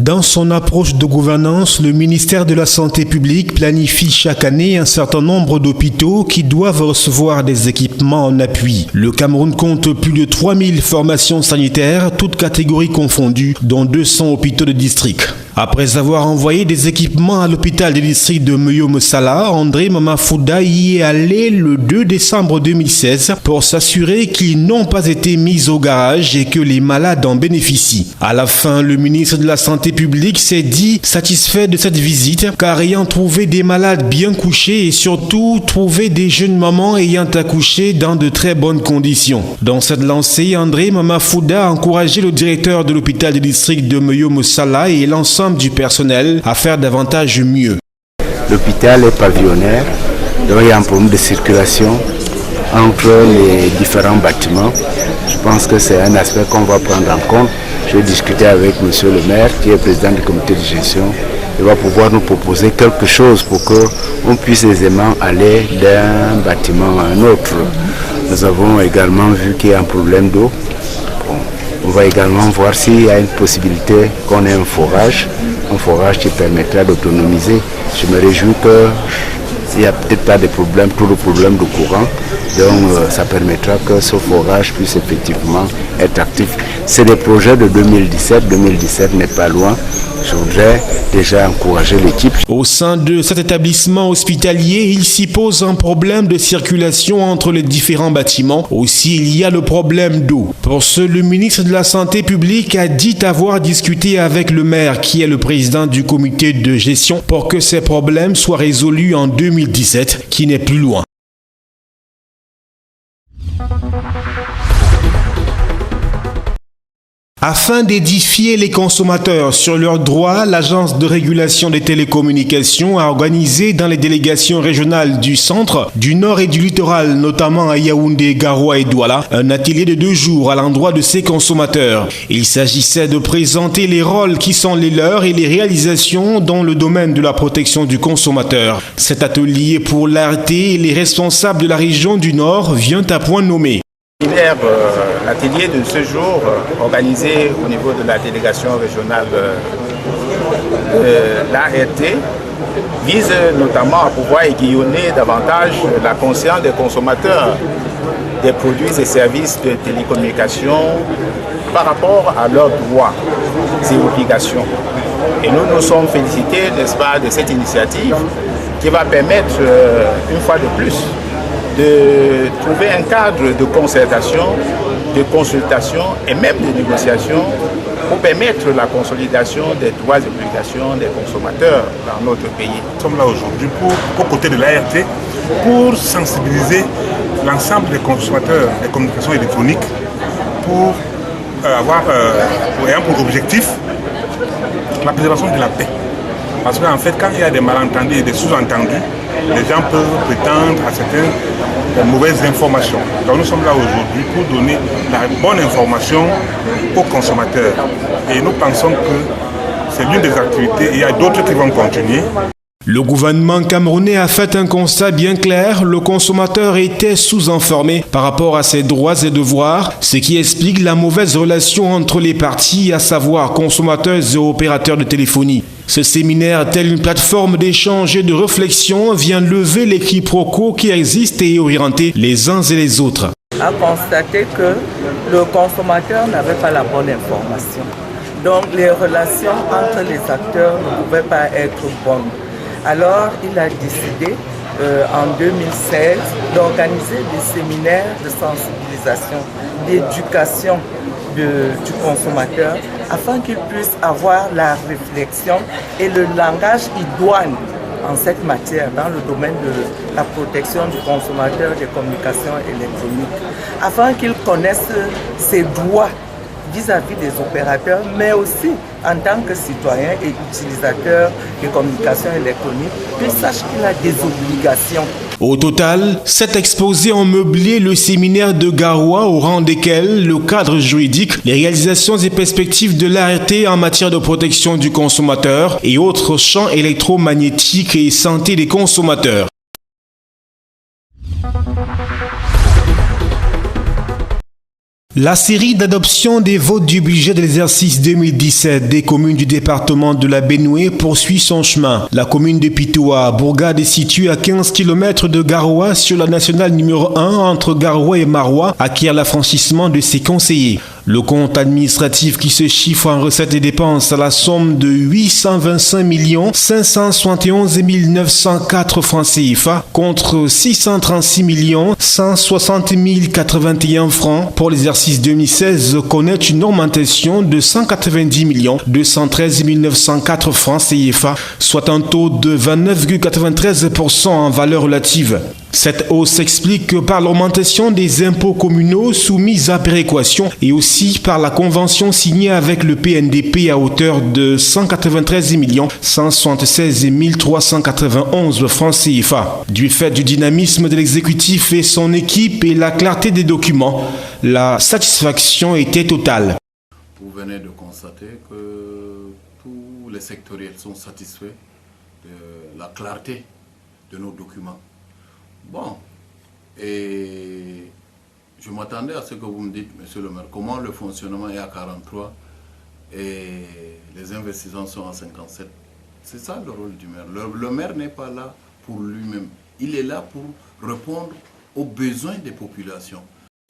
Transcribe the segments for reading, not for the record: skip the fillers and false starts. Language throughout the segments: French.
Dans son approche de gouvernance, le ministère de la Santé publique planifie chaque année un certain nombre d'hôpitaux qui doivent recevoir des équipements en appui. Le Cameroun compte plus de 3000 formations sanitaires, toutes catégories confondues, dont 200 hôpitaux de district. Après avoir envoyé des équipements à l'hôpital de district de Meyo-Messala, André Mamafouda y est allé le 2 décembre 2016 pour s'assurer qu'ils n'ont pas été mis au garage et que les malades en bénéficient. À la fin, le ministre de la Santé publique s'est dit satisfait de cette visite car ayant trouvé des malades bien couchés et surtout trouvé des jeunes mamans ayant accouché dans de très bonnes conditions. Dans cette lancée, André Mamafouda a encouragé le directeur de l'hôpital de district de Meyo-Messala et l'ensemble du personnel à faire davantage mieux. L'hôpital est pavillonnaire, donc il y a un problème de circulation entre les différents bâtiments. Je pense que c'est un aspect qu'on va prendre en compte. Je vais discuter avec monsieur le maire qui est président du comité de gestion. Il va pouvoir nous proposer quelque chose pour qu'on puisse aisément aller d'un bâtiment à un autre. Nous avons également vu qu'il y a un problème d'eau. On va également voir s'il y a une possibilité qu'on ait un forage qui permettra d'autonomiser. Je me réjouis qu'il n'y a peut-être pas de problème, tout le problème de courant. Donc ça permettra que ce forage puisse effectivement être actif. C'est des projets de 2017. 2017 n'est pas loin. Je voudrais déjà encourager l'équipe. Au sein de cet établissement hospitalier, il s'y pose un problème de circulation entre les différents bâtiments. Aussi, il y a le problème d'eau. Pour ce, le ministre de la Santé publique a dit avoir discuté avec le maire, qui est le président du comité de gestion, pour que ces problèmes soient résolus en 2017, qui n'est plus loin. Afin d'édifier les consommateurs sur leurs droits, l'Agence de régulation des télécommunications a organisé dans les délégations régionales du centre, du nord et du littoral, notamment à Yaoundé, Garoua et Douala, un atelier de 2 jours à l'endroit de ces consommateurs. Il s'agissait de présenter les rôles qui sont les leurs et les réalisations dans le domaine de la protection du consommateur. Cet atelier pour l'ART et les responsables de la région du Nord vient à point nommé. L'atelier de ce jour, organisé au niveau de la délégation régionale de l'ART, vise notamment à pouvoir aiguillonner davantage la conscience des consommateurs des produits et services de télécommunication par rapport à leurs droits et obligations. Et nous nous sommes félicités, n'est-ce pas, de cette initiative qui va permettre, une fois de plus, de trouver un cadre de concertation, de consultation et même de négociation pour permettre la consolidation des droits et obligations des consommateurs dans notre pays. Nous sommes là aujourd'hui aux côtés de l'ART pour sensibiliser l'ensemble des consommateurs des communications électroniques pour avoir pour objectif la préservation de la paix. Parce qu'en fait, quand il y a des malentendus et des sous-entendus, les gens peuvent prétendre à certaines mauvaises informations. Donc nous sommes là aujourd'hui pour donner la bonne information aux consommateurs. Et nous pensons que c'est l'une des activités, et il y a d'autres qui vont continuer. Le gouvernement camerounais a fait un constat bien clair, le consommateur était sous-informé par rapport à ses droits et devoirs, ce qui explique la mauvaise relation entre les parties, à savoir consommateurs et opérateurs de téléphonie. Ce séminaire, tel une plateforme d'échange et de réflexion, vient lever les quiproquos qui existent et orienter les uns et les autres. A constaté que le consommateur n'avait pas la bonne information. Donc les relations entre les acteurs ne pouvaient pas être bonnes. Alors, il a décidé en 2016 d'organiser des séminaires de sensibilisation, d'éducation du consommateur afin qu'il puisse avoir la réflexion et le langage idoine en cette matière dans le domaine de la protection du consommateur des communications électroniques afin qu'il connaisse ses droits vis-à-vis des opérateurs, mais aussi en tant que citoyen et utilisateur des communications électroniques, qu'il sache qu'il a des obligations. Au total, 7 exposés ont meublé le séminaire de Garoua, au rang desquels le cadre juridique, les réalisations et perspectives de l'ART en matière de protection du consommateur et autres champs électromagnétiques et santé des consommateurs. La série d'adoption des votes du budget de l'exercice 2017 des communes du département de la Benue poursuit son chemin. La commune de Pitoa, bourgade est située à 15 km de Garoua sur la nationale numéro 1 entre Garoua et Maroua, acquiert l'affranchissement de ses conseillers. Le compte administratif qui se chiffre en recettes et dépenses à la somme de 825 571 904 francs CFA contre 636 160 081 francs pour l'exercice 2016 connaît une augmentation de 190 213 904 francs CFA, soit un taux de 29,93% en valeur relative. Cette hausse s'explique par l'augmentation des impôts communaux soumis à péréquation et aussi par la convention signée avec le PNDP à hauteur de 193 176 391 francs CFA. Du fait du dynamisme de l'exécutif et son équipe et la clarté des documents, la satisfaction était totale. Vous venez de constater que tous les sectoriels sont satisfaits de la clarté de nos documents. Bon, et je m'attendais à ce que vous me dites, monsieur le maire, comment le fonctionnement est à 43 et les investissements sont à 57. C'est ça le rôle du maire. Le maire n'est pas là pour lui-même. Il est là pour répondre aux besoins des populations.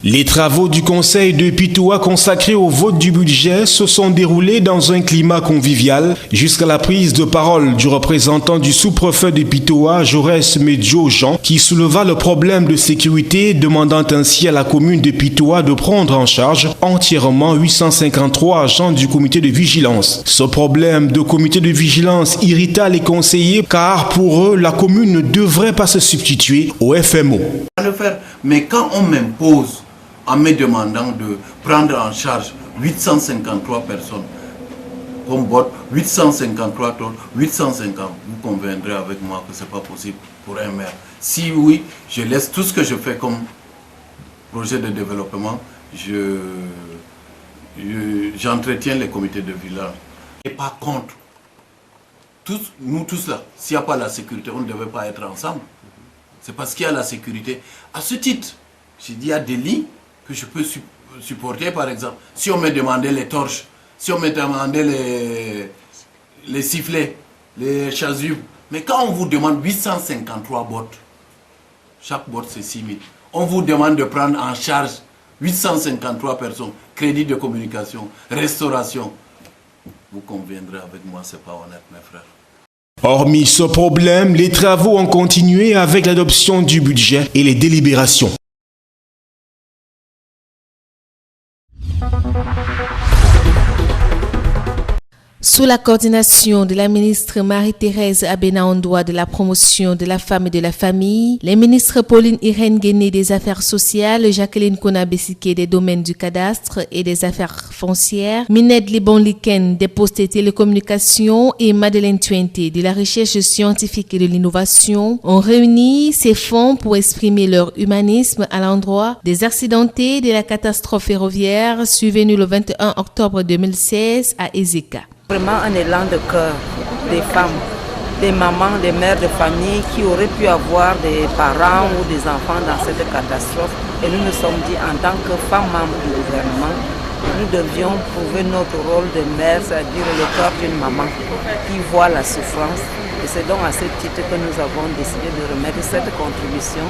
Les travaux du conseil de Pitoa consacrés au vote du budget se sont déroulés dans un climat convivial jusqu'à la prise de parole du représentant du sous-préfet de Pitoa, Jaurès Medio Jean, qui souleva le problème de sécurité, demandant ainsi à la commune de Pitoa de prendre en charge entièrement 853 agents du comité de vigilance. Ce problème de comité de vigilance irrita les conseillers car pour eux, la commune ne devrait pas se substituer au FMO. Mais quand on m'impose en me demandant de prendre en charge 853 personnes comme vote, 853 tonnes, 850, vous conviendrez avec moi que ce n'est pas possible pour un maire. Si oui, je laisse tout ce que je fais comme projet de développement, j'entretiens les comités de village. Et par contre, nous tous là, s'il n'y a pas la sécurité, on ne devait pas être ensemble. C'est parce qu'il y a la sécurité. À ce titre, j'ai dit, il y a des lignes que je peux supporter, par exemple. Si on me demandait les torches, si on me demandait les sifflets, les chasubles. Mais quand on vous demande 853 bottes, chaque botte c'est 6 000. On vous demande de prendre en charge 853 personnes, crédit de communication, restauration. Vous conviendrez avec moi, c'est pas honnête, mes frères. Hormis ce problème, les travaux ont continué avec l'adoption du budget et les délibérations. Sous la coordination de la ministre Marie-Thérèse Abena-Ondoa de la promotion de la femme et de la famille, les ministres Pauline Irène Guéné des Affaires sociales, Jacqueline Kona-Bessiké des domaines du cadastre et des affaires foncières, Mined Libon-Liken des postes et télécommunications et Madeleine Tuenté de la recherche scientifique et de l'innovation ont réuni ces fonds pour exprimer leur humanisme à l'endroit des accidentés de la catastrophe ferroviaire survenue le 21 octobre 2016 à Ezeka. Vraiment un élan de cœur des femmes, des mamans, des mères de famille qui auraient pu avoir des parents ou des enfants dans cette catastrophe. Et nous nous sommes dit en tant que femmes membres du gouvernement, nous devions prouver notre rôle de mère, c'est-à-dire le cœur d'une maman qui voit la souffrance. Et c'est donc à ce titre que nous avons décidé de remettre cette contribution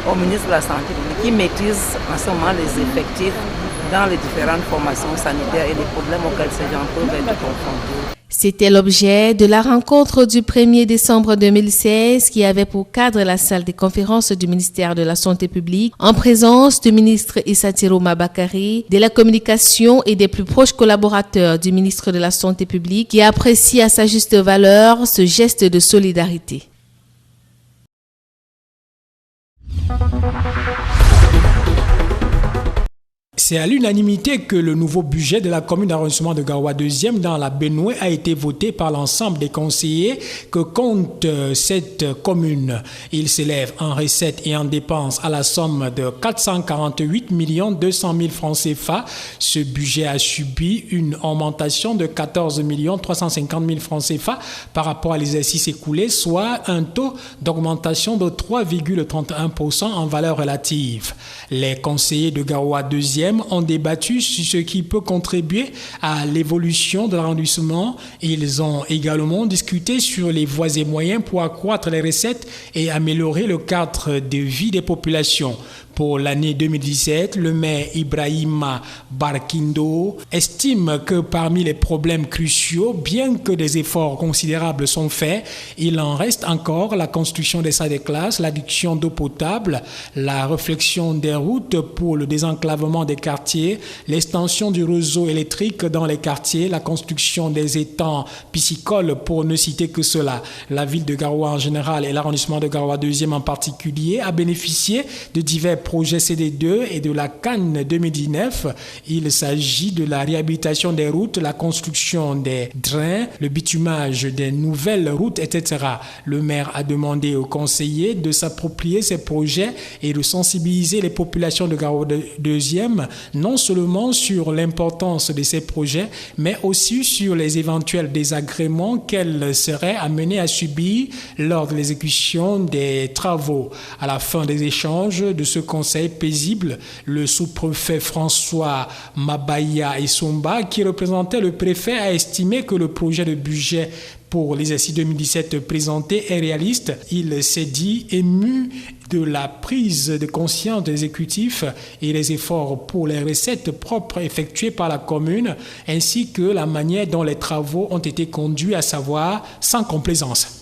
au ministre de la Santé publique qui maîtrise en ce moment les effectifs dans les différentes formations sanitaires et les problèmes auxquels ces gens peuvent être confrontés. C'était l'objet de la rencontre du 1er décembre 2016 qui avait pour cadre la salle des conférences du ministère de la Santé publique en présence du ministre Issa Tiroma Bakari, de la communication et des plus proches collaborateurs du ministre de la Santé publique qui apprécient à sa juste valeur ce geste de solidarité. C'est à l'unanimité que le nouveau budget de la commune d'arrondissement de Garoua 2e dans la Benue a été voté par l'ensemble des conseillers que compte cette commune. Il s'élève en recettes et en dépenses à la somme de 448 200 000 francs CFA. Ce budget a subi une augmentation de 14 350 000 francs CFA par rapport à l'exercice écoulé, soit un taux d'augmentation de 3,31% en valeur relative. Les conseillers de Garoua 2e 2e ont débattu sur ce qui peut contribuer à l'évolution de l'arrondissement. Ils ont également discuté sur les voies et moyens pour accroître les recettes et améliorer le cadre de vie des populations. Pour l'année 2017, le maire Ibrahima Barkindo estime que parmi les problèmes cruciaux, bien que des efforts considérables sont faits, il en reste encore la construction des salles de classe, l'adduction d'eau potable, la réflexion des routes pour le désenclavement des quartiers, l'extension du réseau électrique dans les quartiers, la construction des étangs piscicoles pour ne citer que cela. La ville de Garoua en général et l'arrondissement de Garoua 2e en particulier a bénéficié de divers projet CD2 et de la Cannes 2019. Il s'agit de la réhabilitation des routes, la construction des drains, le bitumage des nouvelles routes, etc. Le maire a demandé aux conseillers de s'approprier ces projets et de sensibiliser les populations de Garoua 2e, non seulement sur l'importance de ces projets, mais aussi sur les éventuels désagréments qu'elles seraient amenées à subir lors de l'exécution des travaux. À la fin des échanges de ce conseil paisible, le sous-préfet François Mabaya Isomba, qui représentait le préfet, a estimé que le projet de budget pour l'exercice 2017 présenté est réaliste. Il s'est dit ému de la prise de conscience de l'exécutif et les efforts pour les recettes propres effectuées par la commune, ainsi que la manière dont les travaux ont été conduits, à savoir sans complaisance.